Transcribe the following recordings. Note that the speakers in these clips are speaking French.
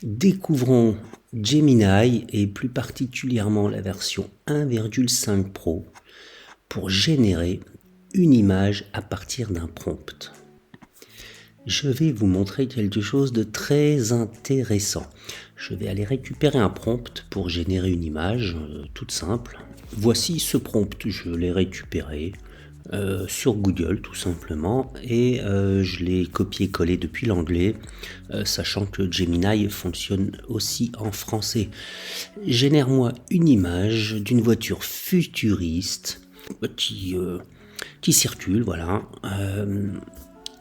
Découvrons Gemini et plus particulièrement la version 1,5 Pro pour générer une image à partir d'un prompt. Je vais vous montrer quelque chose de très intéressant. Je vais aller récupérer un prompt pour générer une image toute simple. Voici ce prompt, je l'ai récupéré sur Google tout simplement et je l'ai copié-collé depuis l'anglais, sachant que Gemini fonctionne aussi en français. Génère-moi une image d'une voiture futuriste qui circule, voilà,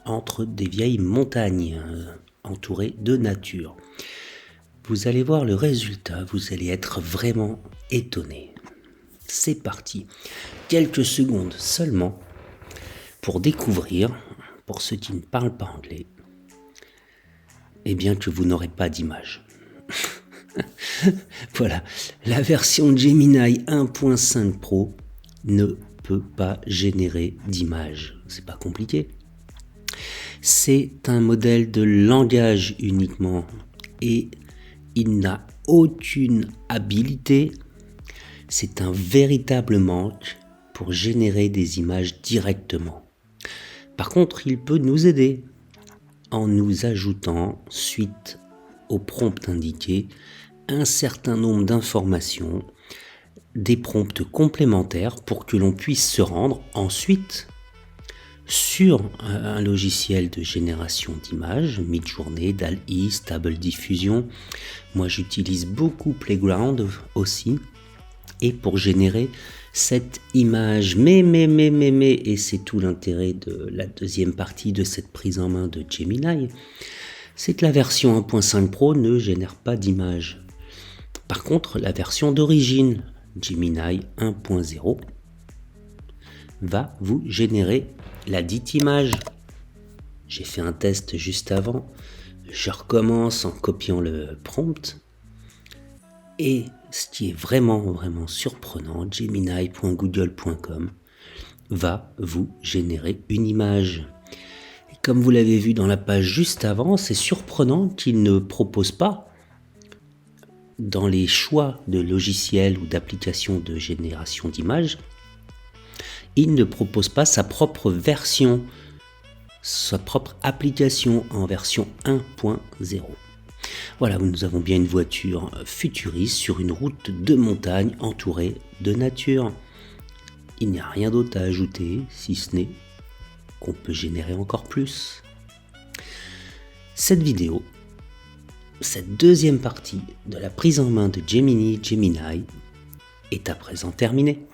entre des vieilles montagnes entourées de nature. Vous allez voir le résultat, vous allez être vraiment étonné. C'est parti. Quelques secondes seulement pour découvrir, pour ceux qui ne parlent pas anglais, eh bien que vous n'aurez pas d'image. Voilà, la version Gemini 1.5 Pro ne peut pas générer d'image. C'est pas compliqué. C'est un modèle de langage uniquement et il n'a aucune habilité. C'est un véritable manque pour générer des images directement. Par contre, il peut nous aider en nous ajoutant, suite au prompt indiqué, un certain nombre d'informations, des prompts complémentaires pour que l'on puisse se rendre ensuite sur un logiciel de génération d'images, Midjourney, DALL-E, Stable Diffusion. Moi, j'utilise beaucoup Playground aussi. Et pour générer cette image, mais, et c'est tout l'intérêt de la deuxième partie de cette prise en main de Gemini, c'est que la version 1.5 Pro ne génère pas d'image. Par contre, la version d'origine, Gemini 1.0, va vous générer la dite image. J'ai fait un test juste avant, je recommence en copiant le prompt, et ce qui est vraiment surprenant, gemini.google.com va vous générer une image. Et comme vous l'avez vu dans la page juste avant, c'est surprenant qu'il ne propose pas, dans les choix de logiciels ou d'applications de génération d'images, il ne propose pas sa propre version, sa propre application en version 1.0. Voilà, nous avons bien une voiture futuriste sur une route de montagne entourée de nature. Il n'y a rien d'autre à ajouter, si ce n'est qu'on peut générer encore plus. Cette vidéo, cette deuxième partie de la prise en main de Gemini est à présent terminée.